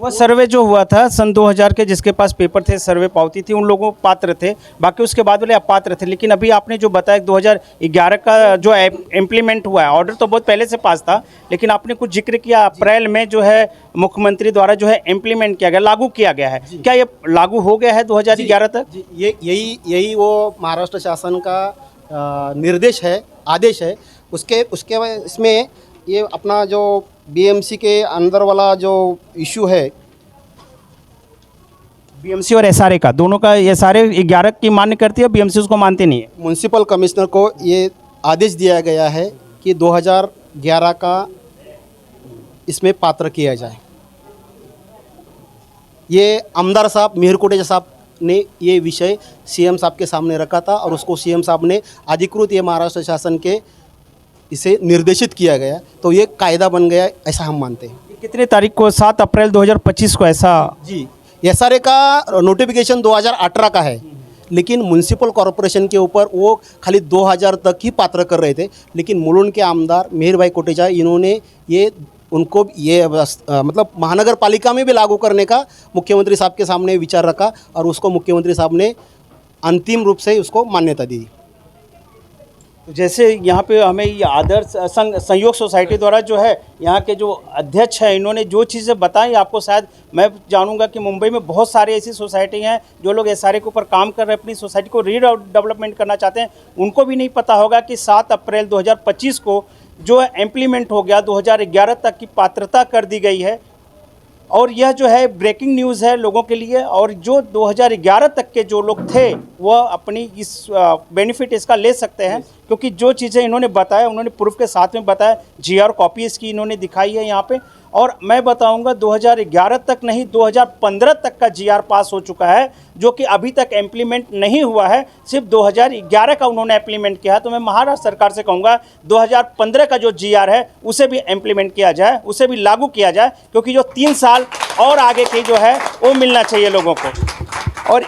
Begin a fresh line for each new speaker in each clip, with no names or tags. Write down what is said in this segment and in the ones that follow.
वह सर्वे जो हुआ था सन 2000 के, जिसके पास पेपर थे, सर्वे पावती थी, उन लोगों पात्र थे, बाकी उसके बाद वाले अपात्र थे। लेकिन अभी आपने जो बताया 2011 का जो इम्प्लीमेंट हुआ है, ऑर्डर तो बहुत पहले से पास था, लेकिन आपने कुछ जिक्र किया अप्रैल में जो है मुख्यमंत्री द्वारा जो है इम्प्लीमेंट किया गया, लागू किया गया है। क्या ये लागू हो गया है 2011 तक?
जी, ये यही वो महाराष्ट्र शासन का निर्देश है, आदेश है। उसके इसमें ये अपना जो बीएमसी के अंदर वाला जो इशू है,
बीएमसी और एसआरए का, दोनों का, एसआरए 11 की मान्य करती है, बीएमसी उसको मानती नहीं है।
म्युनिसिपल कमिश्नर को ये आदेश दिया गया है कि 2011 का इसमें पात्र किया जाए। ये आमदार साहब मिहिर कोटेचा साहब ने ये विषय सीएम साहब के सामने रखा था और उसको सीएम साहब ने अधिकृत ये महाराष्ट्र शासन के इसे निर्देशित किया गया, तो ये कायदा बन गया, ऐसा हम मानते हैं।
कितने तारीख को? 7 अप्रैल 2025 को ऐसा?
जी, एसआरए का नोटिफिकेशन 2018 का है, लेकिन म्युनिसिपल कॉरपोरेशन के ऊपर वो खाली 2000 तक ही पात्र कर रहे थे। लेकिन मुलुंड के आमदार मिहिर भाई कोटेचा, इन्होंने ये उनको ये मतलब महानगर पालिका में भी लागू करने का मुख्यमंत्री साहब के सामने विचार रखा और उसको मुख्यमंत्री साहब ने अंतिम रूप से उसको मान्यता दी।
तो जैसे यहाँ पे हमें ये आदर्श संयोग सोसाइटी द्वारा जो है, यहाँ के जो अध्यक्ष हैं, इन्होंने जो चीज़ें बताई आपको, शायद मैं जानूंगा कि मुंबई में बहुत सारी ऐसी सोसाइटी हैं जो लोग एसआरए के ऊपर काम कर रहे हैं, अपनी सोसाइटी को रीडेवलपमेंट करना चाहते हैं, उनको भी नहीं पता होगा कि 7 अप्रैल 2025 को जो है इम्प्लीमेंट हो गया, 2011 तक की पात्रता कर दी गई है। और यह जो है ब्रेकिंग न्यूज़ है लोगों के लिए, और जो 2011 तक के जो लोग थे वह अपनी इस बेनिफिट इसका ले सकते हैं, क्योंकि जो चीज़ें इन्होंने बताया, उन्होंने प्रूफ के साथ में बताया, जीआर कॉपी इसकी इन्होंने दिखाई है यहाँ पे। और मैं बताऊंगा 2011 तक नहीं, 2015 तक का जीआर पास हो चुका है, जो कि अभी तक इम्प्लीमेंट नहीं हुआ है, सिर्फ 2011 का उन्होंने इम्प्लीमेंट किया है। तो मैं महाराष्ट्र सरकार से कहूँगा 2015 का जो जीआर है उसे भी इम्प्लीमेंट किया जाए, उसे भी लागू किया जाए, क्योंकि जो 3 साल और आगे की जो है वो मिलना चाहिए लोगों को। और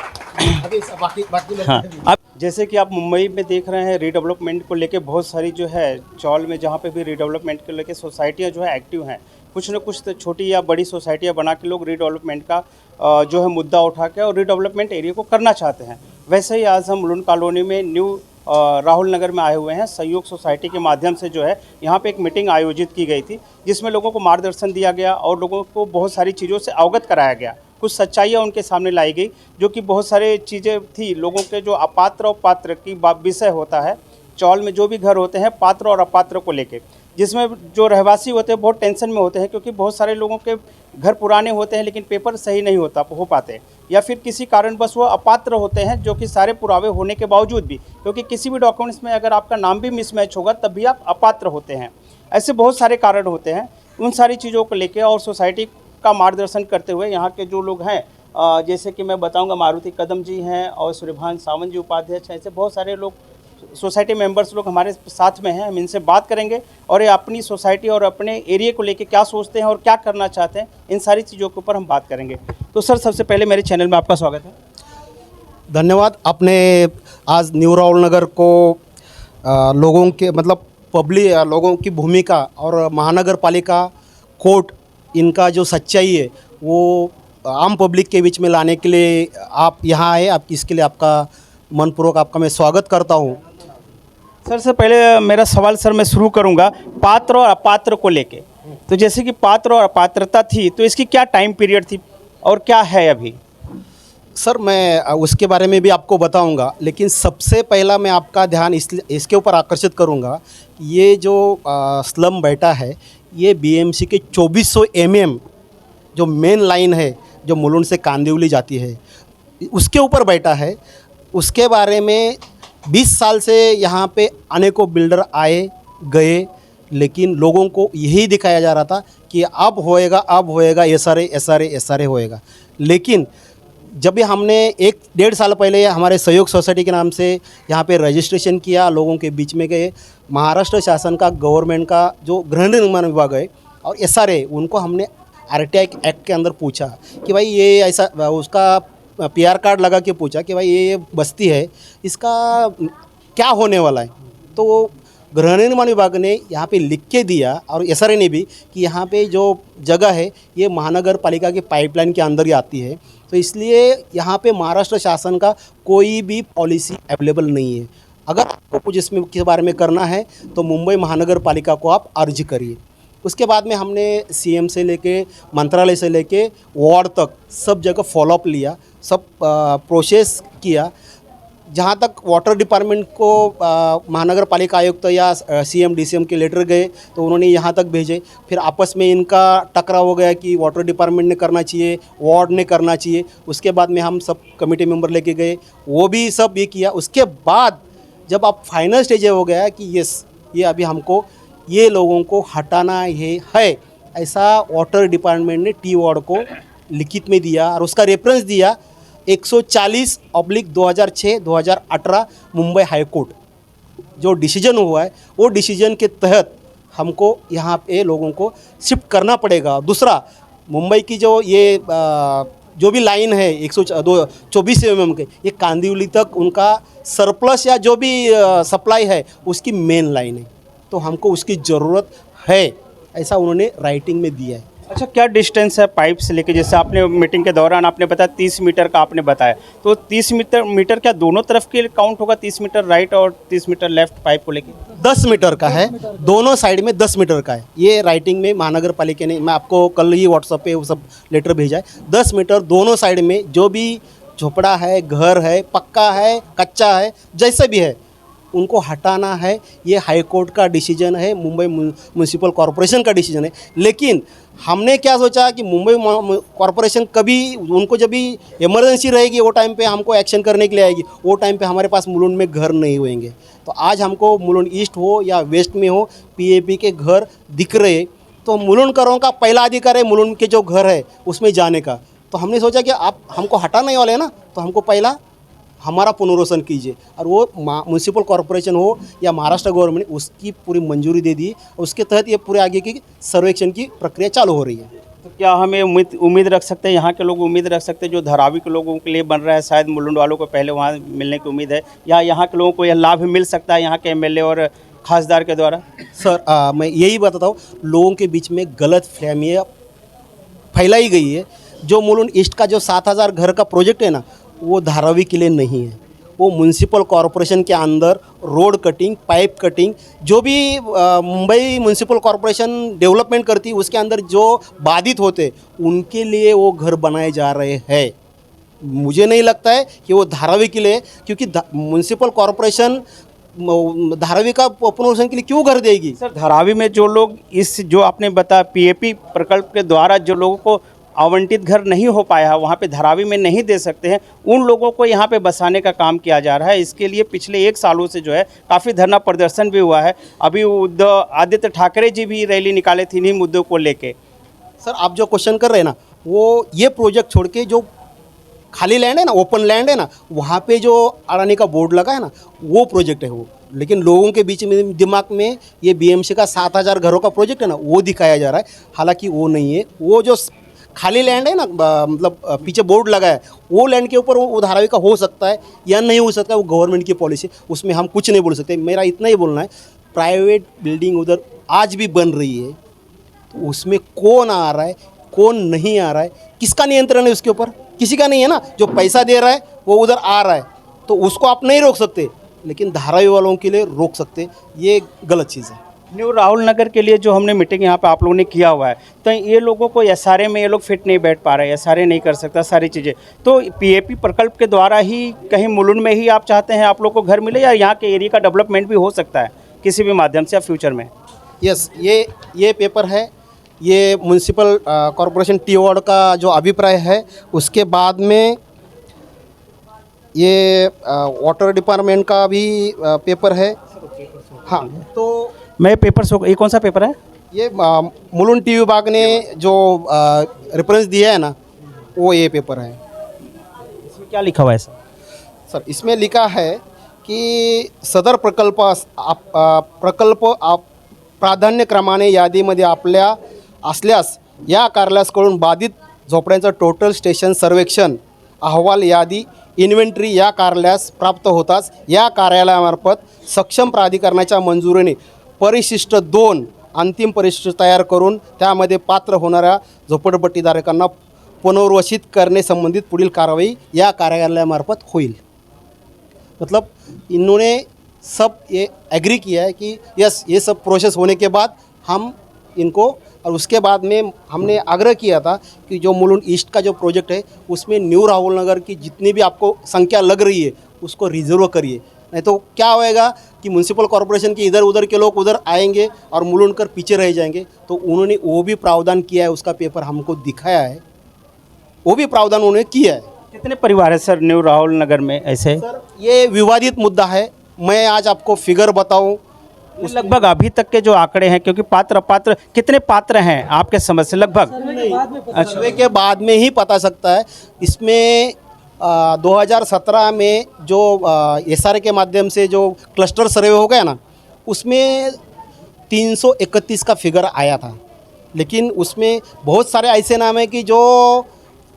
हाँ, अब जैसे कि आप मुंबई में देख रहे हैं, रीडेवलपमेंट को लेके बहुत सारी जो है चौल में जहाँ पे भी रीडेवलपमेंट को लेके सोसाइटियाँ जो है एक्टिव हैं, कुछ न कुछ तो छोटी या बड़ी सोसाइटियाँ बना के लोग रीडेवलपमेंट का जो है मुद्दा उठा के और रीडेवलपमेंट एरिया को करना चाहते हैं। वैसे ही आज हम मुलुंड कॉलोनी में न्यू राहुल नगर में आए हुए हैं। सहयोग सोसाइटी के माध्यम से जो है यहाँ पे एक मीटिंग आयोजित की गई थी, जिसमें लोगों को मार्गदर्शन दिया गया और लोगों को बहुत सारी चीज़ों से अवगत कराया गया। कुछ सच्चाइयाँ उनके सामने लाई गई, जो कि बहुत सारी चीज़ें थी लोगों के, जो अपात्र और पात्र की विषय होता है। चौल में जो भी घर होते हैं पात्र और अपात्र को लेके, जिसमें जो रहवासी होते हैं बहुत टेंशन में होते हैं, क्योंकि बहुत सारे लोगों के घर पुराने होते हैं लेकिन पेपर सही नहीं हो पाते, या फिर किसी कारणवश वो अपात्र होते हैं, जो कि सारे पुरावे होने के बावजूद भी, क्योंकि किसी भी डॉक्यूमेंट्स में अगर आपका नाम भी मिसमैच होगा तब भी आप अपात्र होते हैं। ऐसे बहुत सारे कारण होते हैं। उन सारी चीज़ों को लेकर और सोसाइटी का मार्गदर्शन करते हुए यहाँ के जो लोग हैं, जैसे कि मैं बताऊँगा मारुति कदम जी हैं और सूर्यभान सावंत जी उपाध्यक्ष हैं, ऐसे बहुत सारे लोग सोसाइटी मेंबर्स लोग हमारे साथ में हैं। हम इनसे बात करेंगे और ये अपनी सोसाइटी और अपने एरिया को लेके क्या सोचते हैं और क्या करना चाहते हैं, इन सारी चीज़ों के ऊपर हम बात करेंगे। तो सर, सबसे पहले मेरे चैनल में आपका स्वागत है।
धन्यवाद। आपने आज न्यू राहुल नगर को लोगों के मतलब पब्लिक लोगों की भूमिका और महानगर पालिका कोर्ट, इनका जो सच्चाई है वो आम पब्लिक के बीच में लाने के लिए आप यहाँ आए। आप इसके लिए आपका मनपूर्वक आपका मैं स्वागत करता हूँ।
सर से पहले मेरा सवाल सर मैं शुरू करूंगा पात्र और अपात्र को लेके। तो जैसे कि पात्र और अपात्रता थी, तो इसकी क्या टाइम पीरियड थी और क्या है अभी?
सर, मैं उसके बारे में भी आपको बताऊंगा, लेकिन सबसे पहला मैं आपका ध्यान इसके ऊपर आकर्षित करूंगा। ये जो स्लम बैठा है, ये बीएमसी के 2400 mm जो मेन लाइन है, जो मुलुंड से कांदिवली जाती है, उसके ऊपर बैठा है। उसके बारे में 20 साल से यहाँ पे अनेकों बिल्डर आए गए, लेकिन लोगों को यही दिखाया जा रहा था कि अब होएगा एसआरए होएगा। लेकिन जब भी हमने 1-1.5 साल पहले हमारे सहयोग सोसाइटी के नाम से यहाँ पे रजिस्ट्रेशन किया, लोगों के बीच में गए, महाराष्ट्र शासन का गवर्नमेंट का जो गृह निर्माण विभाग है और एसआरए, उनको हमने आरटीआई एक्ट के अंदर पूछा कि भाई ये ऐसा, उसका पीआर कार्ड लगा के पूछा कि भाई ये बस्ती है, इसका क्या होने वाला है। तो गृह निर्माण विभाग ने यहाँ पे लिख के दिया और एसआरए ने भी कि यहाँ पे जो जगह है ये महानगर पालिका की पाइपलाइन के अंदर ही आती है, तो इसलिए यहाँ पे महाराष्ट्र शासन का कोई भी पॉलिसी अवेलेबल नहीं है। अगर आपको कुछ इसमें के बारे में करना है तो मुंबई महानगर पालिका को आप अर्जी करिए। उसके बाद में हमने सीएम से लेके मंत्रालय से लेके वार्ड तक सब जगह फॉलोअप लिया, सब प्रोसेस किया। जहाँ तक वाटर डिपार्टमेंट को महानगर पालिका आयुक्त या सीएम डीसीएम के लेटर गए तो उन्होंने यहाँ तक भेजे। फिर आपस में इनका टकराव हो गया कि वाटर डिपार्टमेंट ने करना चाहिए, वार्ड ने करना चाहिए। उसके बाद में हम सब कमेटी मेंबर लेके गए, वो भी सब ये किया। उसके बाद जब आप फाइनल स्टेज हो गया कि यस ये अभी हमको ये लोगों को हटाना है, ऐसा वाटर डिपार्टमेंट ने टी वार्ड को लिखित में दिया और उसका रेफरेंस दिया 140/2006-2018 मुंबई हाई कोर्ट जो डिसीजन हुआ है, वो डिसीजन के तहत हमको यहाँ पे लोगों को शिफ्ट करना पड़ेगा। दूसरा, मुंबई की जो ये जो भी लाइन है 124 mm के, ये कांदिवली तक उनका सरप्लस या जो भी सप्लाई है उसकी मेन लाइन है, तो हमको उसकी ज़रूरत है, ऐसा उन्होंने राइटिंग में दिया है।
अच्छा, क्या डिस्टेंस है पाइप से लेके? जैसे आपने मीटिंग के दौरान आपने बताया 30 मीटर का आपने बताया, तो 30 मीटर क्या दोनों तरफ के काउंट होगा? 30 मीटर राइट और 30 मीटर लेफ्ट पाइप को लेके?
10 मीटर का है, दोनों साइड में 10 मीटर का है। ये राइटिंग में महानगर पालिका ने, मैं आपको कल ही व्हाट्सएप पे वो सब लेटर भेजा है। 10 मीटर दोनों साइड में, जो भी झोपड़ा है, घर है, पक्का है, कच्चा है, जैसे भी है उनको हटाना है। ये हाई कोर्ट का डिसीजन है, मुंबई म्यूनसिपल कॉरपोरेशन का डिसीजन है। लेकिन हमने क्या सोचा कि मुंबई कॉरपोरेशन कभी उनको जब भी इमरजेंसी रहेगी वो टाइम पे हमको एक्शन करने के लिए आएगी, वो टाइम पे हमारे पास मुलुंड में घर नहीं होंगे। तो आज हमको मुलुंड ईस्ट हो या वेस्ट में हो पीएपी के घर दिख रहे, तो मुलुंडकरों का पहला अधिकार है मुलुंड के जो घर है उसमें जाने का। तो हमने सोचा कि आप हमको हटाने वाले हैं ना, तो हमको पहला हमारा पुनर्वसन कीजिए, और वो म्यूनसिपल कॉरपोरेशन हो या महाराष्ट्र गवर्नमेंट उसकी पूरी मंजूरी दे दी। उसके तहत ये पूरे आगे की सर्वेक्षण की प्रक्रिया चालू हो रही है।
तो क्या हमें उम्मीद रख सकते हैं, यहाँ के लोग उम्मीद रख सकते हैं जो धारावी के लोगों के लिए बन रहा है, शायद मुलुंड वालों को पहले वहाँ मिलने की उम्मीद है, या यहाँ के लोगों को यह लाभ मिल सकता है यहाँ के एमएलए और खासदार के द्वारा?
सर मैं यही बताता हूँ, लोगों के बीच में गलत फहमियाँ फैलाई गई है। जो मुलुंड ईस्ट का जो 7000 घर का प्रोजेक्ट है ना, वो धारावी के लिए नहीं है, वो म्यूनसिपल कॉरपोरेशन के अंदर रोड कटिंग, पाइप कटिंग, जो भी मुंबई म्यूनसिपल कॉरपोरेशन डेवलपमेंट करती है उसके अंदर जो बाधित होते उनके लिए वो घर बनाए जा रहे हैं। मुझे नहीं लगता है कि वो धारावी के लिए, क्योंकि म्यूनसिपल कॉरपोरेशन धारावी का पुनर्वसन के लिए क्यों घर देगी?
सर, धारावी में जो लोग इस जो आपने बताया पीएपी प्रकल्प के द्वारा जो लोगों को आवंटित घर नहीं हो पाया है, वहाँ पे धारावी में नहीं दे सकते हैं, उन लोगों को यहाँ पे बसाने का काम किया जा रहा है। इसके लिए पिछले 1 सालों से जो है काफ़ी धरना प्रदर्शन भी हुआ है। अभी आदित्य ठाकरे जी भी रैली निकाले थी इन्हीं मुद्दों को लेके।
सर, आप जो क्वेश्चन कर रहे हैं ना, वो ये प्रोजेक्ट छोड़ के जो खाली लैंड है ना, ओपन लैंड है ना, वहाँ पे जो अडानी का बोर्ड लगा है ना, वो प्रोजेक्ट है वो। लेकिन लोगों के बीच में दिमाग में ये बीएमसी का 7000 घरों का प्रोजेक्ट है ना, वो दिखाया जा रहा है। हालांकि वो नहीं है। वो जो खाली लैंड है ना, मतलब पीछे बोर्ड लगा है, वो लैंड के ऊपर वो धारावी का हो सकता है या नहीं हो सकता है, वो गवर्नमेंट की पॉलिसी, उसमें हम कुछ नहीं बोल सकते। मेरा इतना ही बोलना है, प्राइवेट बिल्डिंग उधर आज भी बन रही है, तो उसमें कौन आ रहा है, कौन नहीं आ रहा है, किसका नियंत्रण है उसके ऊपर? किसी का नहीं है ना। जो पैसा दे रहा है वो उधर आ रहा है, तो उसको आप नहीं रोक सकते, लेकिन धारावी वालों के लिए रोक सकते। ये गलत चीज़ है।
न्यू राहुल नगर के लिए जो हमने मीटिंग यहाँ पे आप लोगों ने किया हुआ है, तो ये लोगों को एसआरए में ये लोग फिट नहीं बैठ पा रहे हैं, एसआरए नहीं कर सकता सारी चीज़ें, तो पीएपी प्रकल्प के द्वारा ही कहीं मुलुंड में ही आप चाहते हैं आप लोग को घर मिले, या यहाँ के एरिया का डेवलपमेंट भी हो सकता है किसी भी माध्यम से या फ्यूचर में?
यस, ये पेपर है, ये म्यूनसिपल कॉरपोरेशन टी वार्ड का जो अभिप्राय है। उसके बाद में ये वाटर डिपार्टमेंट का भी पेपर है। हाँ, तो
मैं पेपर ये कौन सा पेपर है?
ये मुलुंड टी विभाग ने जो रेफरेंस दिया है ना, वो ये पेपर है।
इसमें क्या लिखा हुआ है सर?
सर, इसमें लिखा है की सदर प्रकल्प प्राधान्यक्रमाने यादीमध्ये असल्यास या कार्यालयाकडून बाधित झोपड्यांचं टोटल स्टेशन सर्वेक्षण अहवाल यादी इन्व्हेंटरी या कार्यालयास प्राप्त होताच या कार्यालयामार्फत सक्षम प्राधिकरणाच्या मंजुरीने परिशिष्ट 2 अंतिम परिशिष्ट तयार करून त्यामध्ये पात्र होणाऱ्या झोपडपट्टीधारकांना पुनर्वसित करणे संबंधित पुढील कारवाई या कार्यालयामार्फत होईल। मतलब इन्होंने सब ये एग्री किया है कि यस ये सब प्रोसेस होने के बाद हम इनको, और उसके बाद में हमने आग्रह किया था कि जो मुलुंड ईस्ट का जो प्रोजेक्ट है उसमें न्यू राहुल नगर की जितनी भी आपको संख्या लग रही है उसको रिजर्व करिए, नहीं तो क्या होएगा कि म्यूनसिपल कॉरपोरेशन के इधर उधर के लोग उधर आएंगे और मुलुंड कर पीछे रह जाएंगे। तो उन्होंने वो भी प्रावधान किया है, उसका पेपर हमको दिखाया है, वो भी प्रावधान उन्होंने किया है।
कितने परिवार है सर न्यू राहुल नगर में ऐसे?
सर ये विवादित मुद्दा है, मैं आज आपको फिगर बताऊं,
लगभग अभी तक के जो आंकड़े हैं, क्योंकि पात्र कितने पात्र हैं आपके समझ से लगभग?
सर्वे के बाद में ही पता सकता है। इसमें 2017 में जो एसआर के माध्यम से जो क्लस्टर सर्वे हो गया ना, उसमें 331 का फिगर आया था, लेकिन उसमें बहुत सारे ऐसे नाम हैं कि जो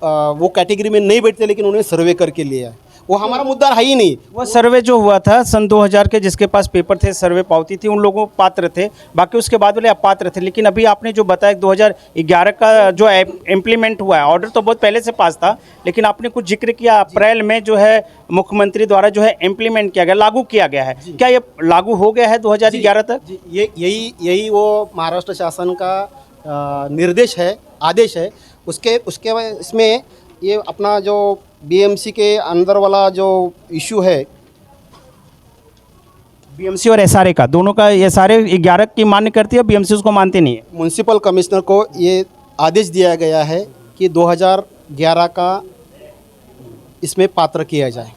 वो कैटेगरी में नहीं बैठते, लेकिन उन्होंने सर्वे करके लिया है। वो हमारा मुद्दा है ही नहीं।
वो सर्वे जो हुआ था सन 2000 के, जिसके पास पेपर थे, सर्वे पावती थी, उन लोगों पात्र थे, बाकी उसके बाद वाले अपात्र थे। लेकिन अभी आपने जो बताया 2011 का जो इम्प्लीमेंट हुआ है, ऑर्डर तो बहुत पहले से पास था, लेकिन आपने कुछ जिक्र किया अप्रैल में जो है मुख्यमंत्री द्वारा जो है इम्प्लीमेंट किया गया, लागू किया गया है। क्या ये लागू हो गया है 2011 तक?
ये यही वो महाराष्ट्र शासन का निर्देश है, आदेश है। उसके इसमें ये अपना जो बीएमसी के अंदर वाला जो इशू है,
बीएमसी और एसआरए का, दोनों का एसआरए 11 की मान्य करती है, बीएमसी उसको मानती नहीं है।
म्यूनसिपल कमिश्नर को ये आदेश दिया गया है कि 2011 का इसमें पात्र किया जाए।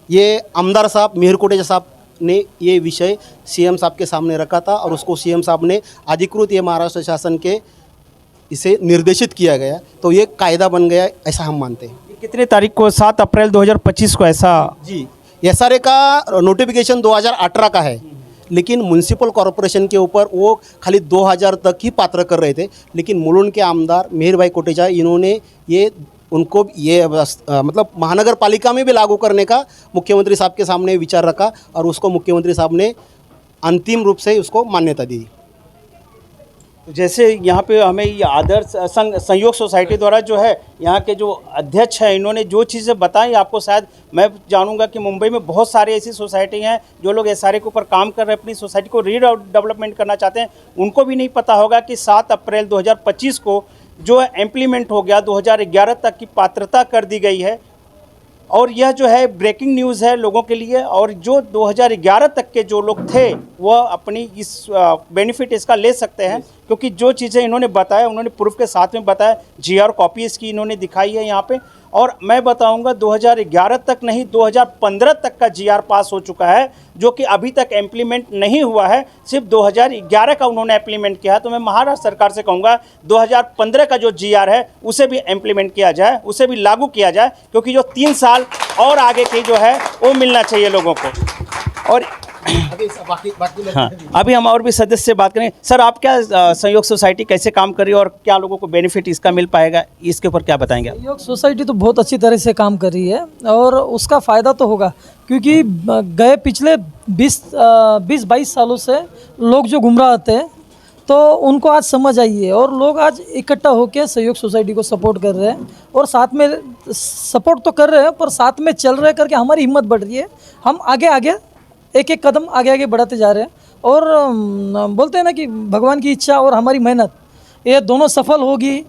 ये आमदार साहब मिहिर कोटेचा साहब ने ये विषय सीएम साहब के सामने रखा था और उसको सीएम साहब ने अधिकृत ये महाराष्ट्र शासन के इसे निर्देशित किया गया, तो ये कायदा बन गया, ऐसा हम मानते हैं।
कितने तारीख को? 7 अप्रैल 2025 को ऐसा?
जी, एसआरए का नोटिफिकेशन 2018 का है, लेकिन म्यूनसिपल कॉरपोरेशन के ऊपर वो खाली 2000 तक ही पात्र कर रहे थे। लेकिन मुलुंड के आमदार मिहिर भाई कोटेचा, इन्होंने ये उनको ये मतलब महानगर पालिका में भी लागू करने का मुख्यमंत्री साहब के सामने विचार रखा और उसको मुख्यमंत्री साहब ने अंतिम रूप से उसको मान्यता दी।
जैसे यहाँ पे हमें ये आदर्श संयोग सोसाइटी द्वारा जो है यहाँ के जो अध्यक्ष हैं, इन्होंने जो चीज़ें बताई आपको, शायद मैं जानूंगा कि मुंबई में बहुत सारी ऐसी सोसाइटी हैं जो लोग एसआरए के ऊपर काम कर रहे हैं, अपनी सोसाइटी को रीडेवलपमेंट करना चाहते हैं, उनको भी नहीं पता होगा कि 7 अप्रैल 2025 को जो है इम्प्लीमेंट हो गया, 2011 तक की पात्रता कर दी गई है। और यह जो है ब्रेकिंग न्यूज़ है लोगों के लिए, और जो 2011 तक के जो लोग थे वह अपनी इस बेनिफिट इसका ले सकते हैं, क्योंकि जो चीज़ें इन्होंने बताया, उन्होंने प्रूफ के साथ में बताया, जीआर कॉपी इसकी इन्होंने दिखाई है यहाँ पे। और मैं बताऊंगा 2011 तक नहीं, 2015 तक का जीआर पास हो चुका है, जो कि अभी तक इम्प्लीमेंट नहीं हुआ है, सिर्फ 2011 का उन्होंने इम्प्लीमेंट किया है। तो मैं महाराष्ट्र सरकार से कहूँगा 2015 का जो जीआर है उसे भी इम्प्लीमेंट किया जाए, उसे भी लागू किया जाए, क्योंकि जो 3 साल और आगे की जो है वो मिलना चाहिए लोगों को। और हाँ, अभी हम और भी सदस्य से बात करेंगे। सर, आप क्या सहयोग सोसाइटी कैसे काम कर रही है और क्या लोगों को बेनिफिट इसका मिल पाएगा, इसके ऊपर क्या बताएंगे आप?
सहयोग सोसाइटी तो बहुत अच्छी तरह से काम कर रही है और उसका फ़ायदा तो होगा, क्योंकि गए पिछले 20-22 सालों से लोग जो गुमराह थे तो उनको आज समझ आई है और लोग आज इकट्ठा होकर सहयोग सोसाइटी को सपोर्ट कर रहे हैं और साथ में सपोर्ट तो कर रहे हैं पर साथ में चल रहे करके हमारी हिम्मत बढ़ रही है। हम आगे आगे एक एक कदम आगे आगे बढ़ाते जा रहे हैं और बोलते हैं ना कि भगवान की इच्छा और हमारी मेहनत, ये दोनों सफल होगी,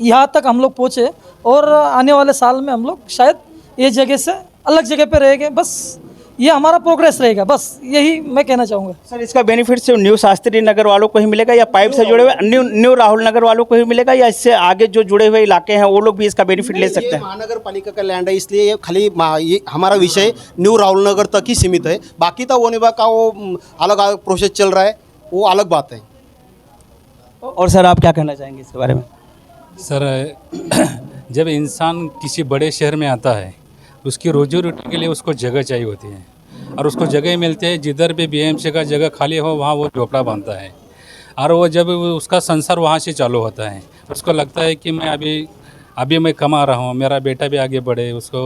यहाँ तक हम लोग पहुँचे और आने वाले साल में हम लोग शायद ये जगह से अलग जगह पे रहेंगे। बस ये हमारा प्रोग्रेस रहेगा, बस यही मैं कहना चाहूँगा।
सर, इसका बेनिफिट सिर्फ न्यू शास्त्री नगर वालों को ही मिलेगा या पाइप से जुड़े हुए न्यू राहुल नगर वालों को ही मिलेगा, या इससे आगे जो जुड़े हुए इलाके हैं वो लोग भी इसका बेनिफिट ले सकते हैं?
महानगर पालिका का लैंड है, इसलिए ये खाली ये हमारा विषय न्यू राहुल नगर तक ही सीमित है। बाकी तो वन विभाग का वो अलग अलग प्रोसेस चल रहा है, वो अलग बात है।
और सर, आप क्या कहना चाहेंगे इसके बारे में?
सर, जब इंसान किसी बड़े शहर में आता है, उसकी रोजी रोटी के लिए उसको जगह चाहिए होती है और उसको जगह मिलती है। जिधर भी बीएमसी का जगह खाली हो वहाँ वो झोपड़ा बांधता है और वो जब उसका संसार वहाँ से चालू होता है, उसको लगता है कि मैं अभी अभी मैं कमा रहा हूँ, मेरा बेटा भी आगे बढ़े, उसको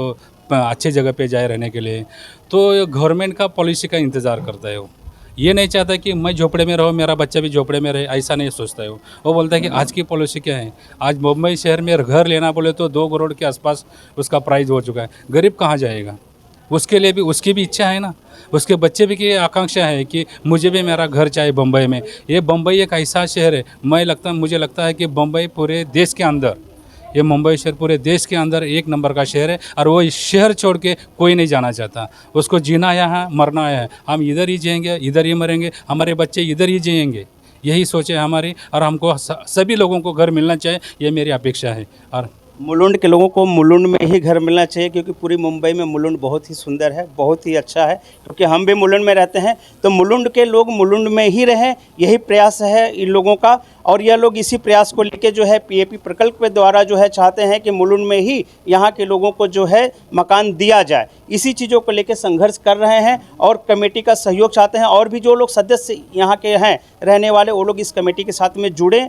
अच्छी जगह पे जाए रहने के लिए, तो गवर्नमेंट का पॉलिसी का इंतज़ार करता है वो। ये नहीं चाहता कि मैं झोपड़े में रहूँ, मेरा बच्चा भी झोपड़े में रहे, ऐसा नहीं सोचता है वो बोलता है कि आज की पॉलिसी क्या है। आज मुंबई शहर में घर लेना बोले तो 2 करोड़ के आसपास उसका प्राइस हो चुका है। गरीब कहाँ जाएगा? उसके लिए भी उसकी भी इच्छा है ना, उसके बच्चे भी की आकांक्षा है कि मुझे भी मेरा घर चाहिए बम्बई में। ये बम्बई एक ऐसा शहर है, मुझे लगता है कि बम्बई पूरे देश के अंदर, ये मुंबई शहर पूरे देश के अंदर 1 नंबर का शहर है, और वो इस शहर छोड़ के कोई नहीं जाना चाहता। उसको जीना यहाँ, मरना है। हम इधर ही जिएंगे, इधर ही मरेंगे, हमारे बच्चे इधर ही जिएंगे, यही सोच है हमारी। और हमको सभी लोगों को घर मिलना चाहिए, ये मेरी अपेक्षा है। और
मुलुंड के लोगों को मुलुंड में ही घर मिलना चाहिए, क्योंकि पूरी मुंबई में मुलुंड बहुत ही सुंदर है, बहुत ही अच्छा है। क्योंकि हम भी मुलुंड में रहते हैं, तो मुलुंड के लोग मुलुंड में ही रहें, यही प्रयास है इन लोगों का। और यह लोग इसी प्रयास को लेके जो है पीएपी प्रकल्प के द्वारा जो है चाहते हैं कि मुलुंड में ही यहाँ के लोगों को जो है मकान दिया जाए। इसी चीज़ों को लेके संघर्ष कर रहे हैं और कमेटी का सहयोग चाहते हैं। और भी जो लोग सदस्य यहाँ के हैं रहने वाले, वो लोग इस कमेटी के साथ में जुड़ें,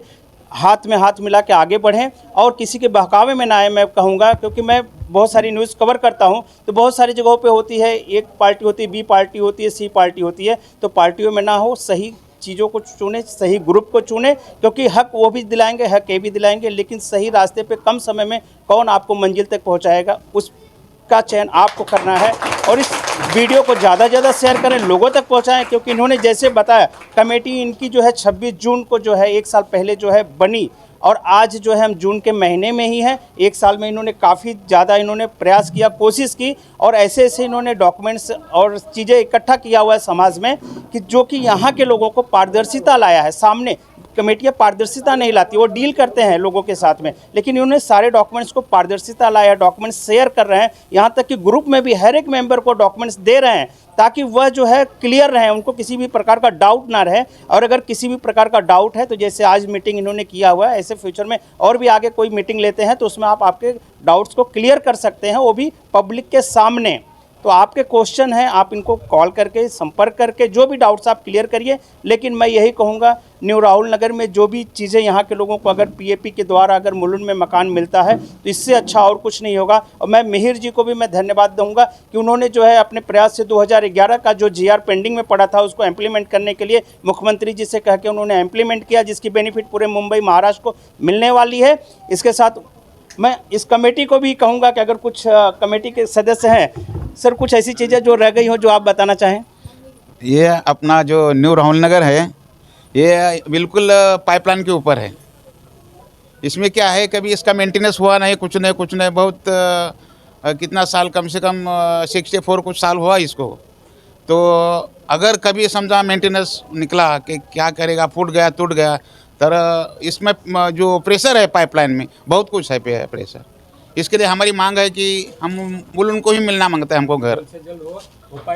हाथ में हाथ मिला के आगे बढ़ें और किसी के बहकावे में ना आए, मैं कहूँगा। क्योंकि मैं बहुत सारी न्यूज़ कवर करता हूँ, तो बहुत सारी जगहों पे होती है, एक पार्टी होती है, बी पार्टी होती है, सी पार्टी होती है। तो पार्टियों में ना हो, सही चीज़ों को चुने, सही ग्रुप को चुने, क्योंकि हक वो भी दिलाएंगे, हक ये भी दिलाएंगे, लेकिन सही रास्ते पे कम समय में कौन आपको मंजिल तक पहुँचाएगा, उसका चयन आपको करना है। और इस वीडियो को ज़्यादा से ज़्यादा शेयर करें, लोगों तक पहुंचाएं, क्योंकि इन्होंने जैसे बताया, कमेटी इनकी जो है 26 जून को जो है 1 साल पहले जो है बनी, और आज जो है हम जून के महीने में ही हैं। 1 साल में इन्होंने काफ़ी ज़्यादा इन्होंने प्रयास किया, कोशिश की, और ऐसे ऐसे इन्होंने डॉक्यूमेंट्स और चीज़ें इकट्ठा किया हुआ है समाज में, कि जो कि यहाँ के लोगों को पारदर्शिता लाया है सामने। कमेटियाँ पारदर्शिता नहीं लाती, वो डील करते हैं लोगों के साथ में, लेकिन इन्होंने सारे डॉक्यूमेंट्स को पारदर्शिता लाया, डॉक्यूमेंट्स शेयर कर रहे हैं। यहाँ तक कि ग्रुप में भी हर एक मेंबर को डॉक्यूमेंट्स दे रहे हैं, ताकि वह जो है क्लियर रहे, उनको किसी भी प्रकार का डाउट ना रहे। और अगर किसी भी प्रकार का डाउट है, तो जैसे आज मीटिंग इन्होंने किया हुआ है, ऐसे फ्यूचर में और भी आगे कोई मीटिंग लेते हैं, तो उसमें आप आपके डाउट्स को क्लियर कर सकते हैं, वो भी पब्लिक के सामने। तो आपके क्वेश्चन हैं, आप इनको कॉल करके, संपर्क करके जो भी डाउट्स आप क्लियर करिए। लेकिन मैं यही कहूँगा, न्यू राहुल नगर में जो भी चीज़ें यहाँ के लोगों को अगर पीएपी के द्वारा अगर मुलुंड में मकान मिलता है, तो इससे अच्छा और कुछ नहीं होगा। और मैं मिहिर जी को भी मैं धन्यवाद दूंगा कि उन्होंने जो है अपने प्रयास से 2011 का जो जीआर पेंडिंग में पड़ा था, उसको इम्प्लीमेंट करने के लिए मुख्यमंत्री जी से कह के उन्होंने इम्प्लीमेंट किया, जिसकी बेनिफिट पूरे मुंबई महाराष्ट्र को मिलने वाली है। इसके साथ मैं इस कमेटी को भी कहूँगा कि अगर कुछ कमेटी के सदस्य हैं सर, कुछ ऐसी चीज़ें जो रह गई हो जो आप बताना चाहें।
ये अपना जो न्यू राहुल नगर है, ये बिल्कुल पाइपलाइन के ऊपर है। इसमें क्या है, कभी इसका मेंटेनेंस हुआ नहीं, कुछ नहीं, बहुत कितना साल, कम से कम 64 कुछ साल हुआ इसको। तो अगर कभी समझा मेंटेनेंस निकला कि क्या करेगा, फूट गया, टूट गया, तर इसमें जो प्रेशर है पाइपलाइन में, बहुत कुछ है प्रेशर। इसके लिए हमारी मांग है कि हम मुलुंड को ही मिलना मांगते हैं हमको घर,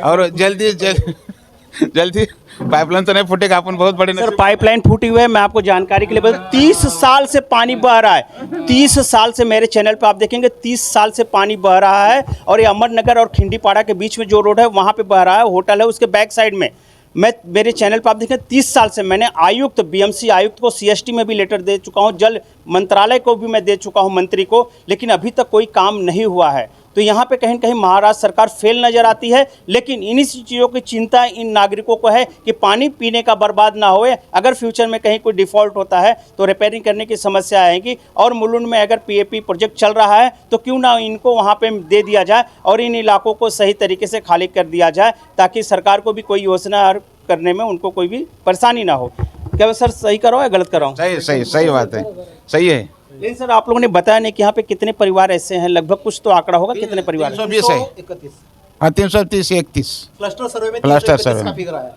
और जल्दी पाइपलाइन तो नहीं फूटेगा, अपन बहुत बड़े
सर पाइपलाइन फूटी हुई है। मैं आपको जानकारी के लिए बता, 30 साल से पानी बह रहा है, 30 साल से, मेरे चैनल पे आप देखेंगे 30 साल से पानी बह रहा है। और ये अमरनगर और खिंडीपाड़ा के बीच में जो रोड है वहाँ पे बह रहा है, होटल है उसके बैक साइड में। मैं मेरे चैनल पर आप देखें 30 साल से मैंने आयुक्त, बीएमसी आयुक्त को, सीएसटी में भी लेटर दे चुका हूं, जल मंत्रालय को भी मैं दे चुका हूं, मंत्री को, लेकिन अभी तक कोई काम नहीं हुआ है। तो यहाँ पे कहीं न कहीं महाराष्ट्र सरकार फेल नज़र आती है। लेकिन इन्हीं चीज़ों की चिंता इन नागरिकों को है कि पानी पीने का बर्बाद ना होए। अगर फ्यूचर में कहीं कोई डिफ़ॉल्ट होता है तो रिपेयरिंग करने की समस्या आएगी। और मुलुंड में अगर पीएपी प्रोजेक्ट चल रहा है तो क्यों ना इनको वहाँ पे दे दिया जाए और इन इलाकों को सही तरीके से खाली कर दिया जाए, ताकि सरकार को भी कोई योजना करने में उनको कोई भी परेशानी ना हो। क्या सर सही कर रहा हूँ या गलत कर रहा हूँ?
सही बात है, सही है।
लेकिन सर आप लोगों ने बताया नहीं कि यहाँ पे कितने परिवार ऐसे हैं, लगभग कुछ तो आंकड़ा होगा, कितने परिवार?
320 है। 330 31
क्लस्टर सर्वे में
क्लस्टर सर्वे
का फिगर आया।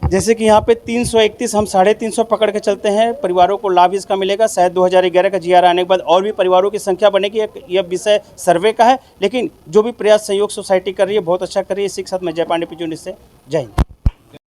जैसे कि यहाँ पे 331, हम 350 पकड़ के चलते हैं, परिवारों को लाभ इसका मिलेगा। शायद 2011 का जीआर आने के बाद और भी परिवारों की संख्या बनेगी। यह विषय सर्वे का है, लेकिन जो भी प्रयास सहयोग सोसाइटी कर रही है बहुत अच्छा कर रही है। इसी के साथ मैं जय पांडे, पिजून से जय हिंद।